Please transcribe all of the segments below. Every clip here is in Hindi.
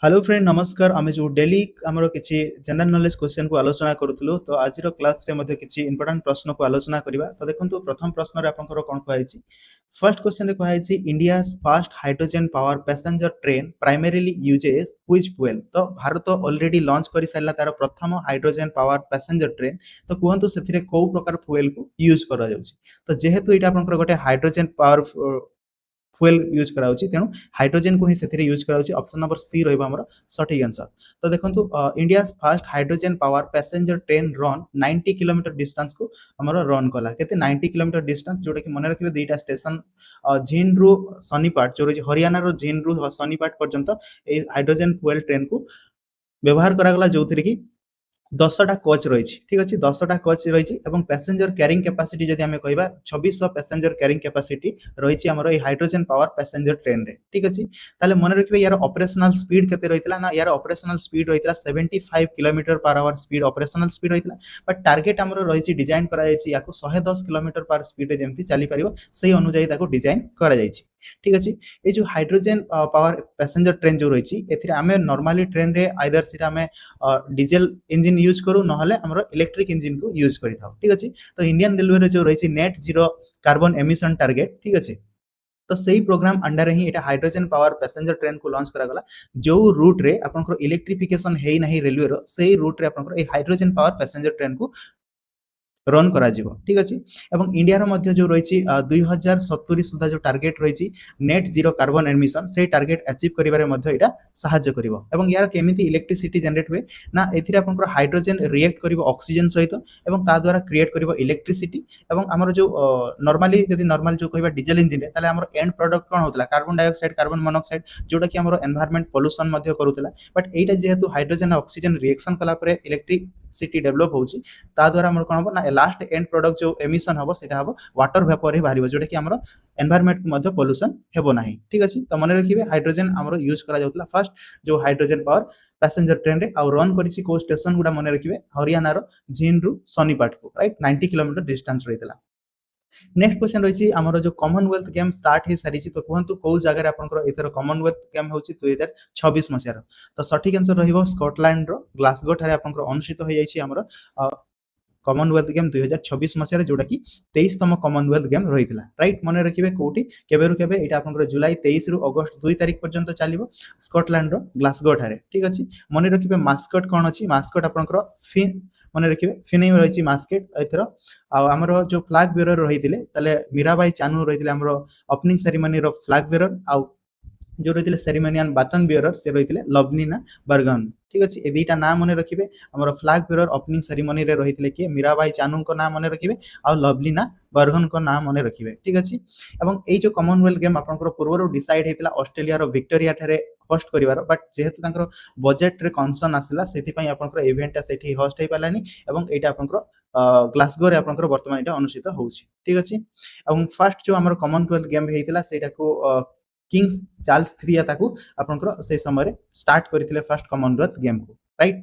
हेलो फ्रेंड नमस्कार आम जो डेली आमर किसी जनरल नॉलेज क्वेश्चन को आलोचना करूँ तो आज क्लास रे मध्य किसी इंपोर्टेंट प्रश्न को आलोचना करवा तो देखो प्रथम प्रश्न आपंकर कौन कहुई फर्स्ट क्वेश्चन कहुई India first hydrogen power passenger train primarily uses which fuel तो भारत ऑलरेडी लॉन्च कर सारा तार प्रथम हाइड्रोजन पावर पैसेंजर ट्रेन तो कहतु से कौ प्रकार फ्यूएल को यूज कर तो जेहेतु यहाँ आपंकर गोटे हाइड्रोजन पावर फ्यूएल यूज कराउछि तेणु हाइड्रोजन को ही से यूज कराउछि ऑप्शन नंबर सी रहिबा हमर सठिक आंसर तो देखंतु India first hydrogen power passenger train run 90 kilometre distance को हमर रन कला केते 90 किलोमीटर डिस्टेंस जोटा कि मन रखिबे दुईटा स्टेशन झीन रु सोनीपत जो हरियाणा रो झीन रु सोनीपत पर्यंत ए हाइड्रोजन फ्यूएल ट्रेन को व्यवहार करागला जो कि 10टा कोच रही ठीक अच्छे 10टा कोच रही पैसेंजर क्यारिंग कैपेसिटी जदि आम कह 2600 पैसेंजर क्यारिंग कैपेसिटी रही आमर ये हाइड्रोजन पावर पैसेंजर ट्रेन रे ठीक अच्छे ताले मन रखिए यार ऑपरेशनल स्पीड केते रही ना यार ऑपरेशनल स्पीड रही 75 kilometre per hour speed operational speed रही बट टार्गेट आमर रही डिजाइन कराई 110 किलोमीटर पर स्पीड जमी चली पार से अनुजाई डिजाइन कराई ठीक अच्छे ये जो हाइड्रोजन पावर पैसेंजर ट्रेन जो रही आम नॉर्मली ट्रेन रे आइदर सीटा आम डीजेल इंजिन यूज करूँ ना आमर इलेक्ट्रिक इंजिन को यूज कर ठीक अच्छे तो इंडियन रेलवे जो रही net zero carbon emission target ठीक अच्छे तो सही प्रोग्राम अंडर ही एटा हाइड्रोजन पावर पैसेंजर ट्रेन को लॉन्च करागला जो रूट रे आपनकर इलेक्ट्रिफिकेशन है नहीं रेलवे रो सही रूट रे आपनकर ए हाइड्रोजन पावर पैसेंजर ट्रेन को रन करा ठीक अच्छे एवं इंडिया मध्य जो रही 2070 सुधा जो टार्गेट रही नेट जीरो कार्बन एमिशन से टार्गेट अचीव करिवारे साहाय्य करिवो एवं यार केमिति इलेक्ट्रिसिटी जनरेट हुए ना एथिरे आपनकर हाइड्रोजन रिएक्ट करिवो ऑक्सीजन सहित एवं ता द्वारा क्रिएट करिवो इलेक्ट्रिसिटी एवं हमर जो नॉर्मली जदि नॉर्मल जो कहबा डीजल इंजिन रे ताले हमर एंड प्रोडक्ट कोन होतला कार्बन डाइऑक्साइड कार्बन मोनोऑक्साइड जोटा कि हमर एनवायरनमेंट पोल्यूशन मध्य करूतला बट एटा जेहेतु हाइड्रोजन ऑक्सीजन रिएक्शन कला परे इलेक्ट्रिसिटी डेवलप होउची ता द्वारा हमर कोन हो ना लास्ट एंड प्रोडक्ट जो एमिशन हम से वाटर वेपर ही बाहर जोटा कि आमर एनवायरनमेंट को पोल्यूशन हेबो नाही ठीक अच्छे तो मन रखिए हाइड्रोजन आमर यूज करा जाउतला फर्स्ट जो हाइड्रोजन पावर पैसेंजर ट्रेन रे आ रन करिछि को स्टेशन गुडा मन रखिए हरियाणा रो झीन रु सोनीपत को राइट 90 किलोमीटर डिस्टेंस रहितला नेक्स्ट क्वेश्चन रही आमर जो कॉमनवेल्थ गेम स्टार्ट हो सारी तो कहतु कौ जगह आपंकर एथर कॉमनवेल्थ गेम हूँ 2026 मसीहार तो सठिक आंसर रही स्कटलैंड रो ग्लासगो ठारे आपंकर अनुष्ठित हो जाइए आमर कॉमनवेल्थ गेम 2026 मसीहार जोटा कि 23तम कॉमनवेल्थ गेम रही राइट मन रखिए कौटी केबेरु केबे एटा आपनकर जुलाई 23 रु अगस्त 2 तारिख पर्यंत चलिबो स्कटलैंड रो ग्लासगो ठारे ठीक अछि मन रखिए मास्कट कोन अछि मास्कट आपनकर फिन मन रखिए फिनेम रही मास्केट एथर आमर जो फ्लैग बेरर रही मीराबाई चानू रही आमर ओपनिंग सेरेमनी रो फ्लैग बेरर आ जो रही सेरेमनियन बाटन बियरर से रही लवनीना बर्गन ठीक अच्छे ये दुईटा ना मन रखिए आम फ्लैग बेरर ओपनिंग सेरेमनी रे रही किए मीराबाई चानू को ना मन रखिए आ लवलीना बर्गन को ना मन रखिए ठीक अच्छे एवं ये जो कॉमनवेल्थ गेम आपंकर पूर्व डिसाइड होता ऑस्ट्रेलिया विक्टोरिया ठारे होस्ट करिवार बट जेहेतु तांकर बजेट रे कंसर्न आसिला सेति पई आपनकर इवेंट सेठी होस्ट हे पालानी एवं एटा आपनकर ग्लासगो रे आपनकर वर्तमान एटा अनुष्ठित होउची ठीक अछि एवं फर्स्ट जो हमर कॉमनवेल्थ गेम हेतिला सेटा को किंग्स चार्ल्स थ्रिया ताकू आपनकर से समय स्टार्ट करथिले फर्स्ट कॉमनवेल्थ गेम को राइट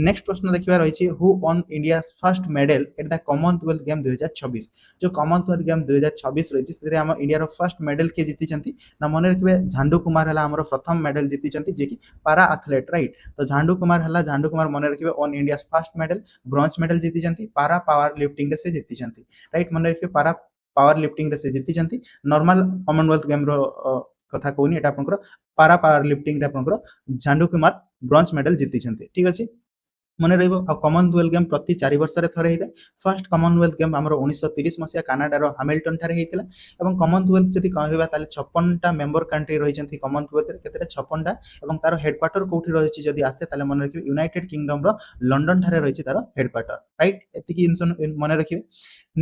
नेक्स्ट प्रश्न देखिबा रही who on India first medal at the Commonwealth game 2026 जो कॉमनवेल्थ गेम 2026 रही से हम इंडिया रो फर्स्ट मेडल के जीति ना मन रखिए झांडू कुमार हला हमर प्रथम मेडल जीति जे कि पारा एथलेट राइट तो झांडू कुमार हला झांडू कुमार मन रखिए on India first medal bronze medal जीति पारा पावर लिफ्टिंग से जीति राइट मन रखिए पारा पावर लिफ्टिंग से जीति नॉर्मल कॉमनवेल्थ गेम रो कथा कहूनी एटा आपनकर पारा पावर लिफ्टिंग रे आपनकर झांडू कुमार ब्रोंज मेडल जीति ठीक अच्छे मन रही कॉमनवेल्थ गेम प्रति 4 वर्ष थे होता फर्स्ट कॉमनवेल्थ गेम आम 1930 मसीहा कानाडार हामिल्टन ठारे होता और कॉमनवेल्थ जब कहवा 56टा मेंबर कंट्री रही कॉमनवेल्थ केते 56टा और तार हेडक्वार्टर कौटी रही जब आसे मन रखिए यूनाइटेड किंगडम रो लंडन ठारे रही तार हेडक्वार्टर राइट एतिकी मन रखिए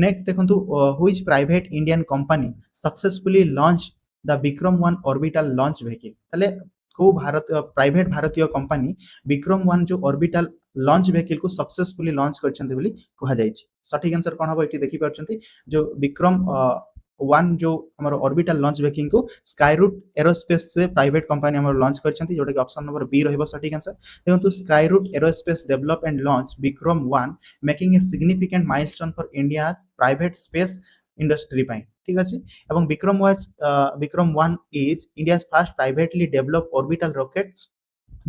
नेक्स्ट देखंतु which private Indian company successfully launch the Vikram one orbital launch vehicle ताले को भारत प्राइवेट भारतीय कंपनी विक्रम-1 जो ऑर्बिटल लॉन्च व्हीकल को सक्सेसफुली लॉन्च करछन्ते बोली कहा जायछि सठिक आंसर कोन हबो एठी देखि परछन्ते जो विक्रम-1 जो हमर ऑर्बिटल लॉन्च व्हीकल को स्काईरूट एरोस्पेस से प्राइवेट कंपनी हमर लॉन्च करछन्ते जोटा कि ऑप्शन नंबर बी रहबो सठिक आंसर देखंतु Skyroot Aerospace develop and launch Vikram one making a significant milestone for India private space industry पाई ठीक अच्छे एवं Vikram one is India first privately develop orbital rocket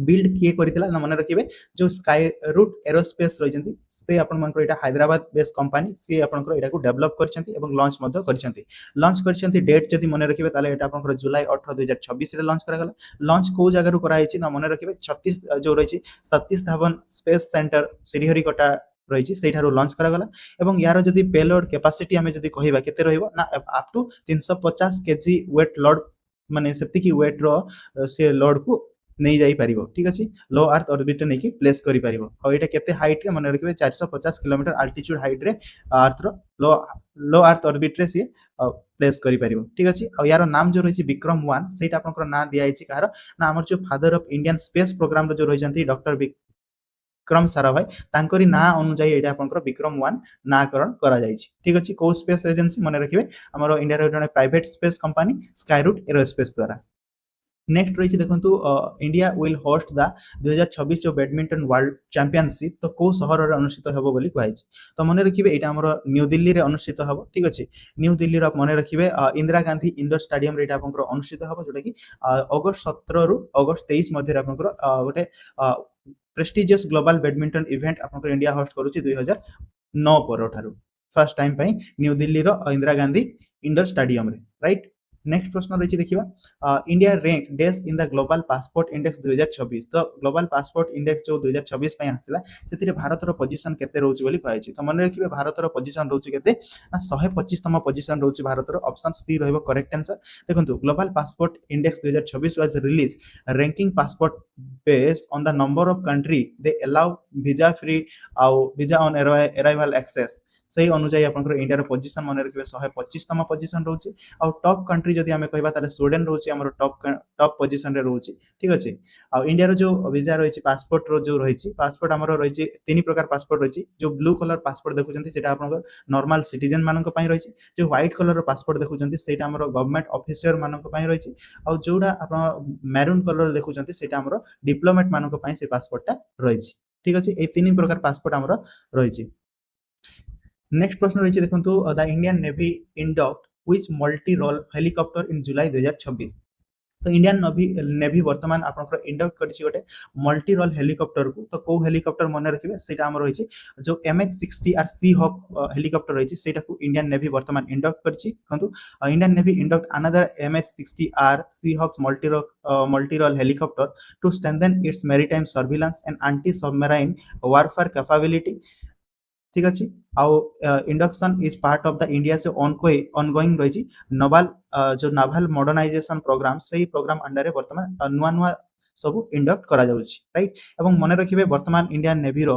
build किए करथिला ना मन रखिबे जो स्काई रूट एरोस्पेस रहिसंती से आपन मनकर एटा हैदराबाद बेस्ड कंपनी से आपनकर एटा को डेवलप करछंती एवं लॉन्च मध्य करछंती लॉन्च करछंती डेट जदि मन रखिबे ताले एटा आपनकर जुलाई 18 2026 रे लॉन्च करा गला लॉन्च को जगह रु करा हिची ना मन रखिबे 36 जो रहिछि सतीश धावन स्पेस सेंटर श्रीहरिकोटा रहिछि सेठारु लॉन्च करा गला एवं यार जदि पेलोड कैपेसिटी हमें जदि कहिबा केते रहिबो ना up to 350 KG weight load माने सेति की वेट रो से लोड को नहीं जाई परिबो ठीक अछि लो अर्थ ऑर्बिट नै कि प्लेस करि परिबो आ एटा केते हाइट रे मन रखिबे 450 किलोमीटर अल्टीट्यूड हाइट रे अर्थ रो लो लो अर्थ ऑर्बिट रे से प्लेस करि परिबो ठीक अछि आ यार नाम जो रहिछि विक्रम 1 सेटा आपनकर ना दिया हिछि कार ना हमर जो father of Indian space programme रो जो रहिजंती डॉक्टर विक्रम साराभाई तांकरी ना अनुसार एटा आपनकर विक्रम 1 नाकरण करा जाइछि ठीक अछि को स्पेस एजेंसी मन रखिबे हमर इंडिया रो जने private space company Skyroot aerospace द्वारा नेक्स्ट रही देखो इंडिया विल होस्ट द 2026 जो बैडमिंटन वर्ल्ड चैंपियनशिप तो कौ सहर रे अनुष्ठित हेबो बोली कहै छै तो मन रखिबे एटा हमर न्यू दिल्ली रे अनुष्ठित हेबो ठीक अछि न्यू दिल्ली रो मन रखिबे इंदिरा गांधी इंडोर स्टेडियम रे एटा आपनकर अनुष्ठित हेबो जोटा कि अगस्त 17 रु अगस्त 23 मध्ये आपनकर गोटे प्रेस्टिजियस ग्लोबल बैडमिंटन इवेंट आपनकर इंडिया होस्ट करूची 2009 परठारु फर्स्ट टाइम पई न्यू दिल्ली रो इंदिरा गांधी इंडोर स्टेडियम रे राइट नेक्स्ट प्रश्न रही देखिए India rank days in the global passport index 2026 तो ग्लोबल पासपोर्ट इंडेक्स जो 2026 पे आसिला सेतिरे भारत रो पोजीशन केते रहउची बोली कहै छी तो मन रखिबे भारत रो पोजीशन रहउची केते ना 125 तम पोजीशन रहउची भारत रो ऑप्शन सी रहइबो करेक्ट आंसर देखंतु global passport index 2026 was release ranking passport based on the number of country they allow visa free आउ वीजा ऑन अराइवल एक्सेस सही अनुसार आपनकर इंडिया रो पोजीशन मन रखिबे 125 तम पोजीशन रहउची आ टॉप कंट्री जदि हमें कहबा ताले स्वीडन रहउची हमर टॉप पोजीशन रे रहउची ठीक अछि आ इंडिया रो जो वीजा रहिछि पासपोर्ट रो जो रहिछि पासपोर्ट हमर रहिछि तीन प्रकार पासपोर्ट रहिछि जो ब्लू कलर पासपोर्ट देखुचंती सेटा आपनकर नॉर्मल सिटीजन मानक पई रहिछि जो व्हाइट कलर रो पासपोर्ट देखुचंती सेटा हमर गवर्नमेंट ऑफिसर मानक पई रहिछि आ जोडा आपन मैरून कलर देखुचंती सेटा हमर डिप्लोमेट मानक पई से पासपोर्टटा रहिछि ठीक अछि ए तीन प्रकार पासपोर्ट हमर रहिछि नेक्स्ट प्रश्न रही देखो the Indian navy induct which multi role helicopter in July 2026 तो इंडियन नेवी वर्तमान आपनकर इंडक्ट करछि गोटे मल्टी रोल हेलिकॉप्टर को तो को हेलिकॉप्टर मन रखिबे सेटा हमर रहिछि जो MH-60 R Seahawk helicopter रहिछि सेटा को इंडियन नेवी वर्तमान इंडक्ट करछि कंतु Indian navy induct another MH-60 R Seahawk multi role helicopter to strengthen its maritime surveillance and anti submarine warfare capability ठीक अछि आउ induction is part of the India से ऑनगोइंग रही नवाल जो नावल मॉडर्नाइजेशन प्रोग्राम सही प्रोग्राम अंडर रे वर्तमान नुआ नुआ सब इंडक्ट करा जाउछि राइट एवं मन रखिबे वर्तमान इंडियन नेवी रो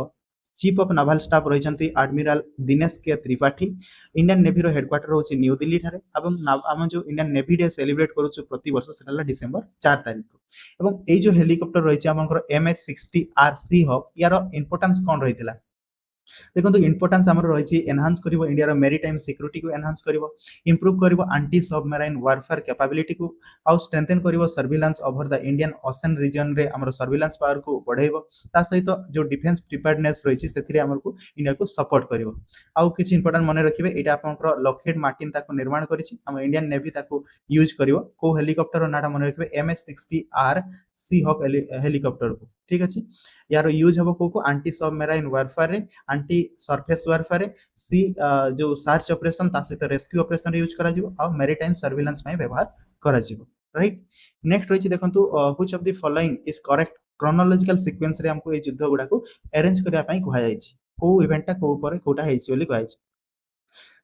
चीफ ऑफ नावल स्टाफ रहिसंती admiral Dinesh K Tripathi Indian navy रो हेडक्वार्टर होछि न्यू दिल्ली थारे एवं हम जो इंडियन नेवी डे सेलिब्रेट करूछु प्रति वर्ष सेटा डिसेंबर 4 तारिख को एवं ए जो हेलिकॉप्टर रहिछि हमर MH-60 आर सी हॉक यार इंपोर्टेंस कोन रहितला देखो इंपोर्टेंस हमर रही एनहांस करिवो इंडिया रो मेरीटाइम सिक्योरिटी को एनहांस करिवो इंप्रूव करिवो एंटी सबमरीन वारफेयर कैपेबिलिटी को आउ स्ट्रेंथन करिवो surveillance over the Indian ocean region रे हमर सर्विलांस पावर को बढ़ाइबो ता सहित जो डिफेंस प्रिपेयर्डनेस रही सेथिरे हमर को इंडिया को सपोर्ट करिवो आउ किछि इंपोर्टेंट मने रखिबे एटा आपनकर लॉकहीड मार्टिन ताको निर्माण करिछि हम इंडियन नेवी ताको यूज करिवो को हेलिकॉप्टर नाटा मने रखिबे MH-60 R Seahawk helicopter को ठीक अछि यार यूज हबो को एंटी सबमरीन वारफेयर रे एंटी सरफेस वारफेयर सी जो सर्च ऑपरेशन ता सहित रेस्क्यू ऑपरेशन यूज करा जिवो आ मैरीटाइम सर्विलांस में व्यवहार करा जिवो राइट नेक्स्ट रही देखंतु which of the following is correct chronological sequence रे हमको ए युद्ध गुडा को अरेंज करिया पई कहया जायछि को इवेंट टा को ऊपर कोटा हेछि बोली कहया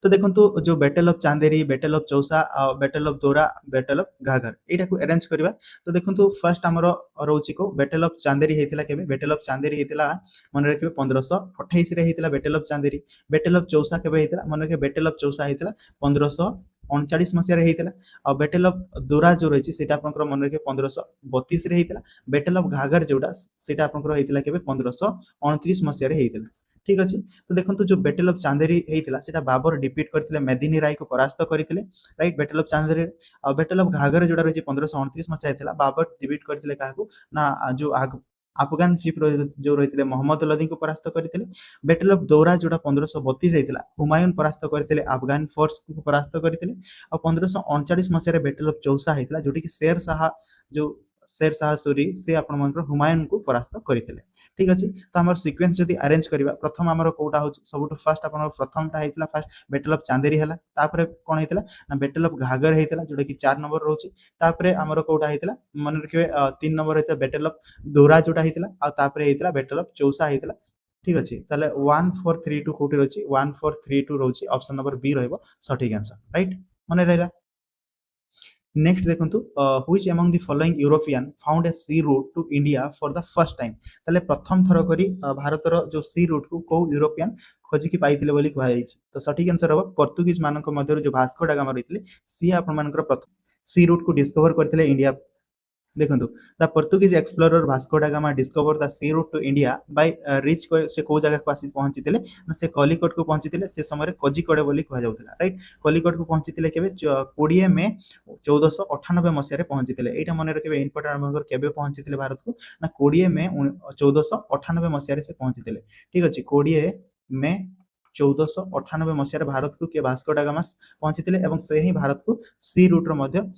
तो देखो जो battle of Chanderi battle of Chausa battle of Dora battle of Ghaghar एटा को अरेंज करबा तो देखो फर्स्ट हमर रहउची को बैटल ऑफ चांदेरी हेतिला केबे बैटल ऑफ चांदेरी हेतिला मन रखिबे 1528 रे हेतिला battle of Chanderi battle of Chausa केबे हेतिला मन रखिबे बैटल ऑफ चौसा हेतिला 1539 मसिया रे हेतिला आ बैटल ऑफ दोरा जो रहिछि सेटा आपनकर मन रखिबे 1532 रे हेतिला बैटल ऑफ घाघर जोडा सेटा आपनकर हेतिला केबे 1529 मसिया रे हेतिला ठीक अछि तो देखंतु जो बैटल ऑफ चांदेरी हेतिला सेटा बाबर डिफीट करथिले मेदिनी राय को परास्त करथिले राइट बैटल ऑफ चांदेरी आ बैटल ऑफ घाघर जोडा रहिछि 1529 मसिया हेतिला बाबर डिफीट करथिले काहको ना जो अफगान चीफ जो रही मोहम्मद लोदी को परास्त करते बैटल ऑफ दौरा जोड़ा 1532 होता हुमायून परास्त करते अफगान फोर्स को परास्त करते 1539 मसीह बैटल ऑफ चौसा होता जोटी कि शेर शाह जो शेर शाह सूरी से आपनकर हुमायून को परास्त करथिले ठीक अछि तो हमर सीक्वेंस जदी अरेंज करबा प्रथम हमर कोटा हो सबटु फर्स्ट आपन प्रथमटा हेतला फर्स्ट बैटल ऑफ चांदेरी हला तापरे कोन हेतला ना बैटल ऑफ घागर हेतला जोटा कि 4 नंबर रहउची तापरे हमर कोटा हेतला मन रखिबे 3 नंबर हेतला बैटल ऑफ दोरा जोटा हेतला आ तापरे हेतला बैटल ऑफ चौसा हेतला ठीक अछि ताले 1432 कोटी रहउची 1432 रहउची ऑप्शन नंबर बी रहइबो सठिक आंसर राइट मने रहला नेक्स्ट देखंतु which among the following European found a sea route to India for the first time ताले प्रथम थर करी भारत रो जो सी रूट को को यूरोपियन खोजी की पाइथिले बोली कहै छै तो सठिक आंसर हो पोर्तुगीज मानक मध्य जो भास्को डा गामा रहितले सी आपन मानकर प्रथम सी रूट को डिस्कवर करथिले इंडिया देखंतु the Portuguese explorer Vasco da Gama discover the sea route to India by reach से को जगह को आसी पहुंचीतिले ना से कलिकट को पहुंचीतिले से समय कोजिकोड बोली कहै जाउतला राइट कलिकट को पहुंचीतिले केबे 20 मे 1498 मसिया रे पहुंचीतिले एटा मने रखबे इंपोर्टेंट हमर केबे पहुंचीतिले भारत को ना 20 मे 1498 मसिया रे से पहुंचीतिले ठीक अछि 20 मे 1498 मसिया रे भारत को के भास्को डा गामा पहुंचीतिले एवं से ही भारत को सी रूट रो मध्य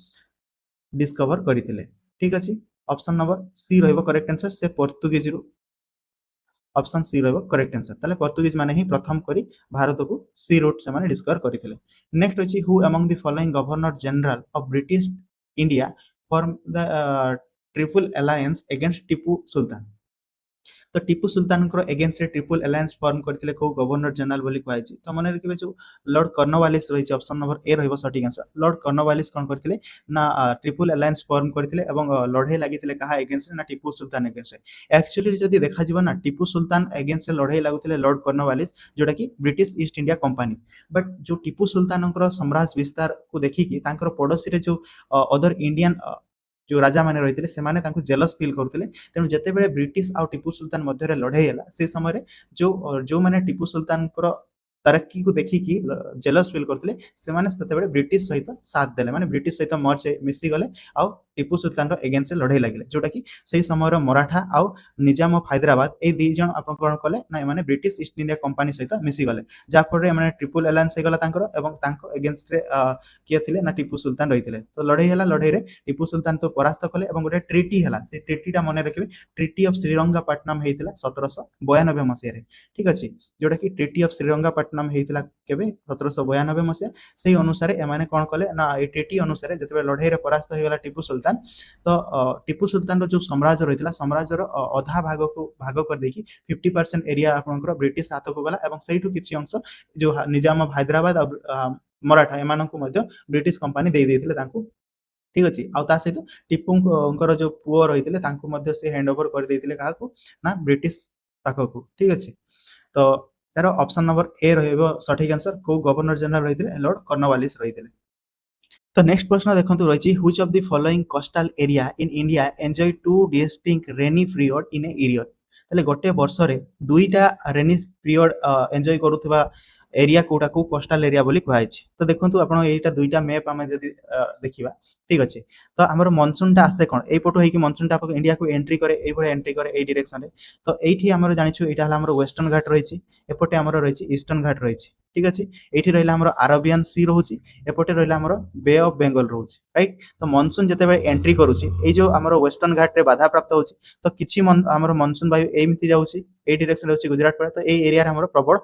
डिस्कवर करितिले ठीक अछि ऑप्शन नंबर सी रहइबो करेक्ट आंसर से पोर्तुगीज रो ऑप्शन सी रहइबो करेक्ट आंसर ताले पोर्तुगीज माने ही प्रथम करी भारत को सी रूट से माने डिस्कवर करिथिले नेक्स्ट अछि who among the following governor general of British India form the triple alliance against Tipu Sultan तो Tipu Sultan against triple alliance form करथिले को गवर्नर जनरल बोली कहै छी तो मने रखिबे जो लॉर्ड कॉर्नवालिस रही छै ऑप्शन नंबर ए रहइबो सटीक आंसर लॉर्ड कॉर्नवालिस कोन करथिले ना ट्रिपल अलायंस फॉर्म करथिले एवं लड़ाई लागिथिले कहा एगेंस्ट ना टीपू सुल्तान एगेंस्ट एक्चुअली जदी देखा जिवो ना टीपू सुल्तान एगेंस्ट लड़ाई लागुथिले लॉर्ड कॉर्नवालिस जोटा कि British east India company but जो टीपू सुल्तानकर साम्राज्य विस्तार को देखिकी तांकर पड़ोसी रे जो अदर इंडियन जो राजा माने रहिथिले से माने तांको जेलस फील करथिले तेनु जते बेले ब्रिटिश आ टीपू सुल्तान मध्य रे लड़ाई हला से समय रे जो माने टीपू सुल्तान को तरक्की को देखिकी जेलस फील करथिले से माने सेते बेले ब्रिटिश सहित साथ देले माने ब्रिटिश सहित मर्ज मिसी गले आ टीपू सुल्तान रो एगेंस्ट लड़ाई लागिले जोटा कि सेही समय रो मराठा आ निजाम ऑफ हैदराबाद ए दी जण आपन कोन कले ना माने ब्रिटिश ईस्ट इंडिया कंपनी सहित मिसी गले जा पर रे माने ट्रिपल अलायंस हे गला तांकर एवं तांको एगेंस्ट रे किए थिले ना टीपू सुल्तान रहिथिले तो लड़ाई हला लड़ाई रे टीपू सुल्तान तो परास्त कले एवं गोटे ट्रीटी हला से ट्रीटीटा मने रखिबे ट्रीटी ऑफ श्रीरंगापट्टनम हेतिला 1792 मसिया रे ठीक अछि जोटा कि ट्रीटी ऑफ श्रीरंगापट्टनम हेतिला केबे 1792 मसिया सेही अनुसार एमाने कोन कले ना ए ट्रीटी अनुसार जतबे लड़ाई रे परास्त हे गला टीपू सुल्तान तो टीपू सुल्तान रो जो साम्राज्य रहितला साम्राज्य रो अधा भाग को भाग कर देकी 50% एरिया आपनकर ब्रिटिश हाथ को गला एवं सेहिठु किछि अंश जो निजाम ऑफ हैदराबाद और मराठा एमान को मध्य ब्रिटिश कंपनी दे देथिले तांको ठीक अछि आ ता सहित टीपूंकर जो पुओ रहितले तांको मध्य से हैंड ओवर कर देथिले काहा को ना ब्रिटिश पाखो को ठीक अछि तो यार ऑप्शन नंबर ए रहइबो सठिक आंसर को गवर्नर जनरल रहितले लॉर्ड कॉर्नवालिस रहितले तो नेक्स्ट प्रश्न देखंतु रहिछि which of the following coastal area in India enjoy two distinct rainy period in a area तले गोटे वर्ष रे दुईटा रेनी पीरियड एन्जॉय करूथबा एरिया कोटा को कोस्टल एरिया बोली कहै छै तो देखंतु आपण एटा दुईटा मैप हमें जदी देखिबा ठीक अछि तो हमर मानसून टा आसे कोन ए पटो है कि मानसून टा आपन इंडिया को एंट्री करे ए भळे एंट्री करे ए डायरेक्शन रे तो एठी हमर जानि छु एटा हला हमर वेस्टर्न घाट रहि छि एपटे हमर रहि छि ईस्टर्न घाट रहि छि ठीक अछि एठी रहिला हमर अरेबियन सी रहू छि एपटे रहिला हमर बे ऑफ बंगाल रहू छि राइट तो मानसून जते बेले एंट्री करू छि ए जो हमर वेस्टर्न घाट रे बाधा प्राप्त हो छि तो किछि हमर मानसून वायु एमिति जाउ छि ए डायरेक्शन रे छि गुजरात पड़े तो ए एरिया रे हमर प्रबल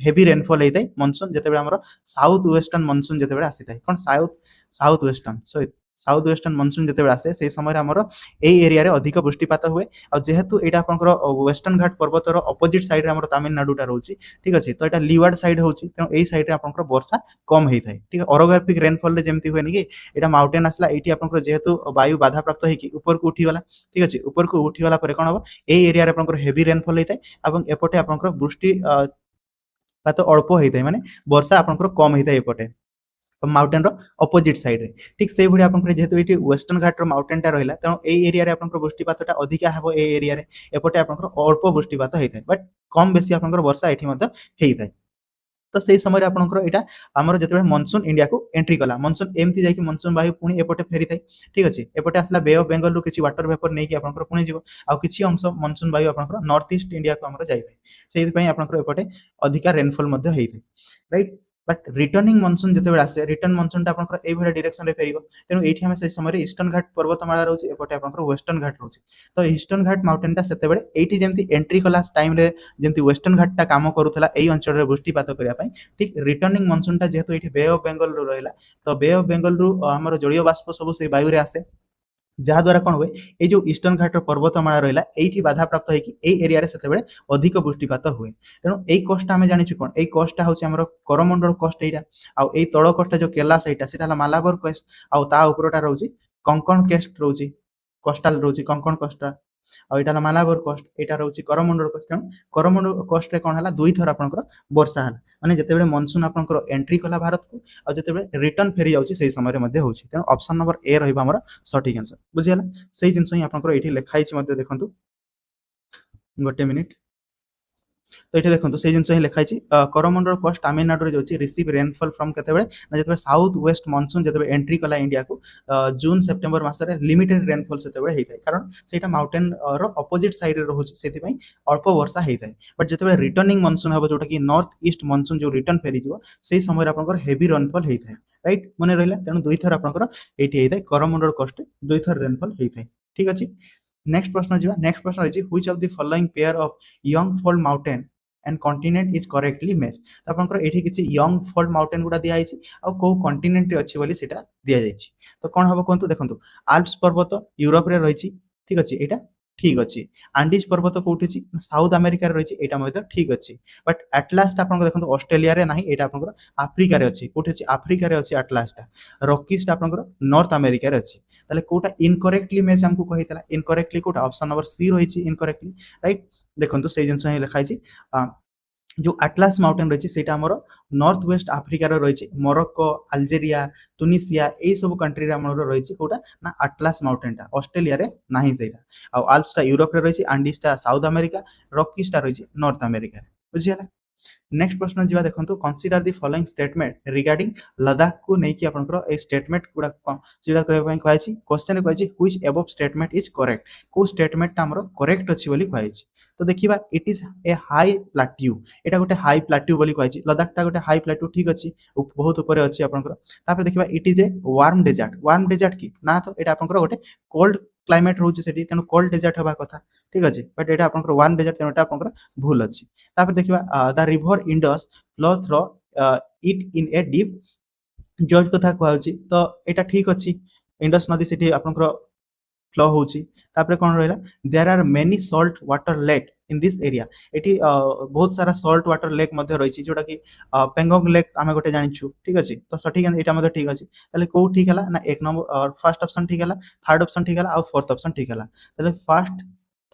हेवी रेनफॉल हेतै मानसून जते बेले हमर साउथ वेस्टर्न मानसून जते बेले आसीतै कोन साउथ वेस्टर्न सो साउथ वेस्टर्न मानसून जते बेले आसे से समय रे हमर ए एरिया रे अधिक वृष्टिपात हुए आ जेहेतु एटा आपनकर वेस्टर्न घाट पर्वत रो अपोजिट साइड रे हमर तमिलनाडु टा रहउची ठीक अछि तो एटा लीवार्ड साइड होउची त एई साइड रे आपनकर वर्षा कम हेइ थाए ठीक ओरोग्राफिक रेनफॉल रे जेमति होय नि कि एटा माउंटेन आसला एटी आपनकर जेहेतु वायु बाधा प्राप्त हे कि ऊपर को उठी गला ठीक अछि ऊपर को उठी गला परे कोन हो ए एरिया रे आपनकर हेवी रेनफॉल हेइ थाए एवं एपटे आपनकर वृष्टि पात अल्प हेइ थाए माने वर्षा आपनकर कम हेइ थाए एपटे माउंटेन रो अपोजिट साइड रे ठीक सेही भडी आपन जेहेतु एटी वेस्टर्न घाट रो माउंटेन टा रहिला त ए एरिया रे आपन वृष्टिपात टा अधिका हबो ए एरिया रे एपटे आपन अल्प वृष्टिपात हेइ थाए बट कम बेसी आपन वर्षा एठी मते हेइ थाए तो सेही समय रे आपन एटा हमर जते मानसून इंडिया को एंट्री कला मानसून एमती जाय कि मानसून वायु पुनी एपटे फेरी थाए ठीक अछि एपटे आसला बे ऑफ बंगाल रो किछि वाटर वेपर नै कि आपन पुनी जिवो आ किछि अंश मानसून वायु आपन नॉर्थ ईस्ट इंडिया को हमर जाय थाए सेहि पई आपन एपटे अधिका रेनफॉल मध्ये हेइ थाए राइट बट रिटर्निंग मनसून जिते आसे रिटर्न मनसून आपंकर ये डायरेक्शन फेर तेणु ये आम से समय ईस्टर्न घाट पर्वतमाला रोचे एपटे आपंकर वेस्टर्न घाट रोचे तो ईस्टर्न घाट माउंटेन से ये एंट्री कला टाइम जमी वेस्टर्न घाटा कम करूला यही अंचल वृष्टिपात करने ठीक रिटर्निंग मनसून जेहेतु ये बे ऑफ बेंगल रू रहा तो बे ऑफ बेंगल रू आम जलीय बाष्प सब से वायु आसे जहाद्वारा कौन हुए ये जो ईस्टर्न घाट पर्वतमाला रहा ये बाधा प्राप्त होगी एरिया से अधिक वृष्टिपात हुए तेणु यही कष्ट आम जानी कौन यही कष्टा हूँ करमंडल कष्ट यहाँ आउ तल कष्टा जो कैलाश यहाँ मालाबर कष्ट आउटा रोचे कंकण केस्ट रोचे कष्टाल रोचे कंकण कष्टा आईटा मालाबर कष्ट यहाँ रोचे करमंडल कष्ट तेणु करमंडल कष्ट कौन है दुई थर आपंकर वर्षा है माने जिते मनसून आपंकर एंट्री कला भारत को और जिते रिटर्न फेरी जाऊँगी समय तेणु ऑप्शन नंबर ए रहा सठिक आंसर बुझीगला से जिन ही आपंकर ये लिखाई देखो गोटे मिनिट तो ये देखो से जिन ही लिखाई करमंडल कस्ट तमिलनाडु जो रिसीव रेनफॉल फ्रॉम केते जो साउथ वेस्ट मनसून जो एंट्री कला इंडिया को जून सेप्टेम्बर मसरे लिमिटेड रेनफॉल से होता है कारण से माउंटेन अपोजिट साइड रोचे से अल्प वर्षा होता है बट जो रिटर्निंग मनसून हम जोटा कि नॉर्थ ईस्ट मनसून जो रिटर्न फेरी से समय आप हेवी रेनफॉल होता है राइट मन रहा तेणु दुई थर आपंकर ये करमंडल कस्ट दुई थर रेनफॉल होता है ठीक अच्छे नेक्स्ट प्रश्न जी नेक्स्ट प्रश्न रही which of the following pair of young fold mountain and continent is correctly match तो आपंकर ये किसी यंग फोल्ड माउंटेन गुड़ा दिखाई कौ कॉन्टिनेंट अच्छी बोली दि जाए तो कौन हम कहतु देखो आल्प्स पर्वत यूरोप रे रही ठीक अच्छे यहाँ ठीक अच्छे आंडीज पर्वत कौटी साउथ अमेरिका रही है ठीक अच्छे बट एटलास्ट आप देखो ऑस्ट्रेलिया रे नहीं यहाँ आप आफ्रिकार अच्छी कौटी अच्छी आफ्रिकार अच्छी एटलास्टा रॉकीस्ट आप नॉर्थ अमेरिका अच्छी ताले कोटा इनकरेक्टली मैच हमको कही इनकरेक्टली कोटा ऑप्शन नंबर सी रही इनकरेक्टली राइट देखो से जिन लिखाई जो एटलास माउंटेन रही है आमर नॉर्थ वेस्ट आफ्रिकार रही मोरक्को अल्जेरिया तुनिसिया यही सब कंट्री रही कौटा ना एटलास माउंटेनटा ऑस्ट्रेलिया रे नहीं से आल्प्सटा यूरोप रे रही आंडीसटा साउथ अमेरिका रॉकीसटा रही नॉर्थ अमेरिका बुझीगला नेक्स्ट प्रश्न जी देखो consider the following statement regarding Ladakh को लेकिन आपंकर स्टेटमेंट गुड़ा कंसीडर करने कही क्वेश्चन कही which above statement is correct को स्टेटमेंट आमर करेक्ट अच्छी बोली कही तो देखिए it is A high plateau यहाँ गोटे हाई प्लाट्यू बोली कही लद्दाखटा गोटे हाई प्लाट्यू ठीक अच्छे बहुत ऊपर अच्छी आपंकर देखिए it is a warm desert कि ना तो यहाँ आपंकर गोटे कोल्ड क्लाइमेट रोचे से तेणु कोल्ड डेजर्ट हवा कथा ठीक अच्छे बट यहाँ आपंकर वार्म डेजर्ट तेणु आपंकर भूल अच्छी देखिए the river Indus flow through it in a deep जज कथा कहूँ तो यहाँ ठीक अच्छी इंडस नदी से आपंकर फ्लो होची कौन रहा there are many salt water lake in this area ये बहुत सारा सॉल्ट वाटर लेक रही जोटा कि पेंगोंग लेक आम गोटे जानिछु ठीक अच्छे तो सठिक यहाँ ठीक अच्छे ताले कौ ठीक है ना एक नंबर फर्स्ट ऑप्शन ठीक है थर्ड ऑप्शन ठीक है और फोर्थ ऑप्शन ठीक है फर्स्ट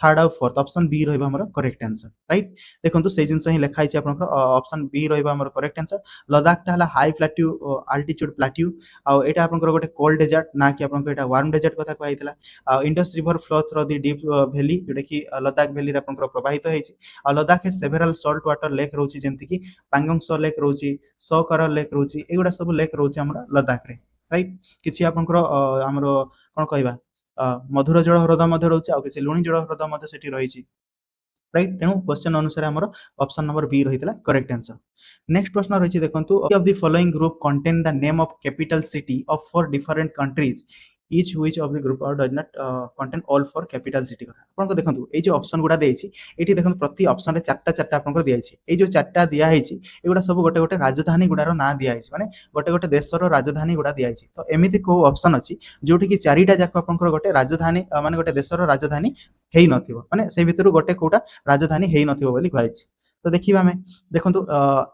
थर्ड आउ फोर्थ ऑप्शन बी रहा करेक्ट आंसर राइट देखो से जिन ही लिखाई ऑप्शन बी रहा करेक्ट आंसर लद्दाखटा है high plateau altitude plateau out आपंकर गोटे कोल्ड डेजर्ट ना कि आपंकर वार्म डेजर्ट कथा कहला Indus river flow through the deep valley जोटा कि लद्दाख वैली आपंकर प्रवाहित होती लद्दाख सेवेराल सॉल्ट वाटर लेक रोचे जमती कि पांगोंग सो लेक रोचे सो कर लेक रोचे एगुड़ा सब लेक रोचे आम लद्दाख रे राइट किसी आपंकर आमर कौन कहवा मधुर जल ह्रद रोचे किसी लुणी जल ह्रद से रही राइट तेणु क्वेश्चन अनुसार आमर ऑप्शन नंबर बी रही करेक्ट आंसर नेक्स्ट प्रश्न रही देखो of the following group contain the name of capital city of 4 different countries each which of the group or does not contain all 4 capital city आपको देखो ये जो ऑप्शन गुड़ा देछि एठी देखो प्रति ऑप्शन रे चारटा चारटा आपको दिया है ये जो चारटा दिया है एगुड़ा सब गोटे गोटे राजधानी गुड़ार ना दिया है माने गोटे गोटे देशर राजधानी गुड़ा दिया है तो एमिति को ऑप्शन अछि जोठी कि चारिटा जाक आपको गोटे राजधानी माने गोटे देशर राजधानी हेई नथिबो माने से भितरु गोटे कोटा राजधानी हेई नथिबो बोली कहै तो देखिबा हमें देखो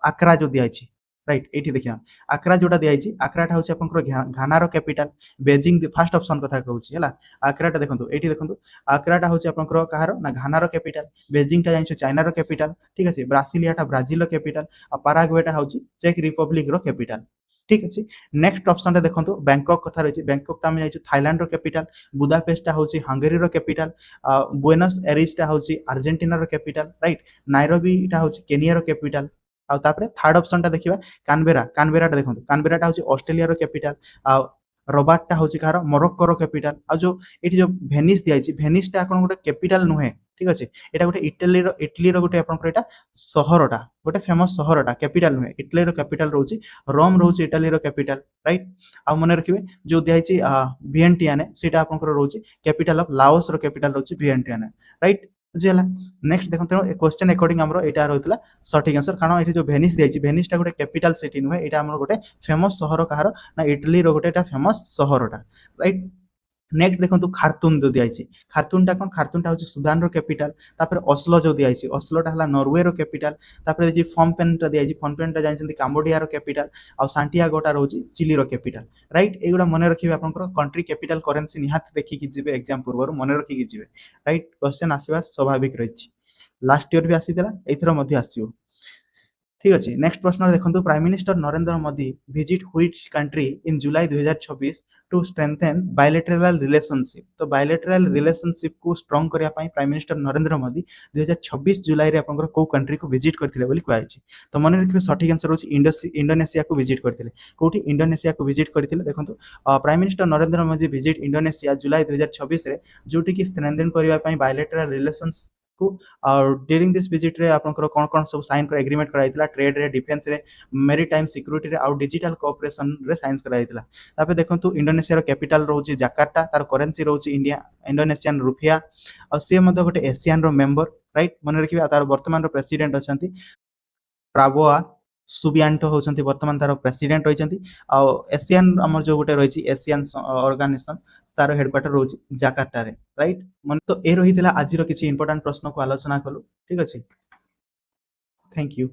आक्रा जो दिया है राइट ये देखिए आक्रा जोटा दिखाई आक्राटा हूँ आप घानार कैपिटल बेजिंग फास्ट ऑप्शन कथा कहूँ है आक्राटा देखो ये देखो आक्राटा हूँ आप कहार ना घानार कैपिटल बेजिंगटा जान चाइनार कैपिटल ठीक अच्छे ब्रासिलियाटा ब्राजिल कैपिटल और पाराग्वेटा हूँ चेक रिपब्लिक कैपिटल ठीक अच्छे नेक्स्ट ऑप्शन देखो बैंकॉक कथा रही बैंकॉक आम जाइए थाईलैंड कैपिटल बुदापेस्टा हूँ हंगेरी कैपिटल बुएनस एरिसटा हूँ अर्जेंटीनार कैपिटल राइट नायरोबीटा हूँ केनियार कैपिटल आउे थर्ड ऑप्शन टा देखिए कानबेराटा देखो कानबेराटा हूँ ऑस्ट्रेलिया कैपिटल रबार्टा हूँ कहार मोरक्कोर कैपिटल आ जो ये जो भेनिस दिखाई भेनिसटा आप गोटे कैपिटल नुहे ठीक अच्छे एटा गोटे इटली गोटे आपंकर एटा सहरटा गोटे फेमस सहरटा कैपिटल नुहे इटली कैपिटल रोचे रोम रोचे इटाली कैपिटल राइट आ मन रखिए जो दिखाई विएंटियाने सेटा आपंकर रोचे कैपिटल ऑफ लाओस रो कैपिटल रोचे विएंटियाने राइट बुझीगला नेक्स्ट देखो तेणु क्वेश्चन अकॉर्डिंग हमरो एटा रहतला सटीक आंसर कारण एठी जो वेनिस दियाची वेनिस टा गोटे कैपिटल सिटी नुहे एटा हमरो गोटे फेमस सहर कहार ना इटली रो गोटे एटा फेमस सहरटा राइट नेक्स्ट देखो खारतुम जो दिखाई खारतुमटा कौन खारतुमटा हूँ सुदान रो कैपिटल तापर अस्लो जो दिखाई अस्लोटा है नॉर्वे रो कैपिटल तापर जी फॉर्मपेनटा दिखाई फॉर्मपेनटा जानते काम्बोडिया रो कैपिटल आ सांटियागोटा रोची चिली रो कैपिटल राइट एगुड़ा मन रखिए आपंकर कंट्री कैपिटल करेन्सी निहाती देखिकी जिवे एग्जाम पूर्व मन रखिकी जिवे राइट क्वेश्चन आसवा स्वाभाविक रही लास्ट ईयर भी आसीला एथर मध्य आसीबो ठीक अच्छे नेक्स्ट प्रश्न देखो prime minister Narendra Modi visit which country in July 2026 to strengthen bilateral relationship तो बायलैटरल रिलेशनशिप को स्ट्रॉन्ग करने प्राइम मिनिस्टर नरेंद्र मोदी 2026 जुलाई रे आपनकर को कंट्री को विजिट करथिले बोली कहै छै तो मन रखिबे सठिक आंसर होछि इंडोनेशिया को विजिट करथिले कोठी इंडोनेशिया को विजिट करथिले देखंतु prime minister Narendra Modi visit Indonesia July 2026 रे जोटी की स्ट्रेंथेन करबा पई बायलैटरल रिलेशंस और ड्यूरिंग दिस विजिट रे आपनकर कोन कोन सब साइन कर एग्रीमेंट कराइतला ट्रेड रे डिफेंस रे मेरीटाइम सिक्योरिटी रे और डिजिटल कोऑपरेशन रे साइन कराइतला तापे देखंतु इंडोनेशिया रो कैपिटल रहउची जाकार्ता तार करेंसी रहउची इंडिया इंडोनेशियन रुपिया और से मध्य गोटे एशियन रो मेंबर राइट मन रखिबा तार वर्तमान रो प्रेसिडेंट अछंती प्राबोआ सुबियांटो होचंती वर्तमान तार प्रेसिडेंट रहिचंती आ एशियन हमर जो गोटे रहिची एशियन ऑर्गेनाइजेशन तार हेडक्वार्टर रोची जाकार्ता रे राइट मन तो ए रहितला आज रो किछि इंपोर्टेंट प्रश्न को आलोचना कलु ठीक अछि थैंक यू।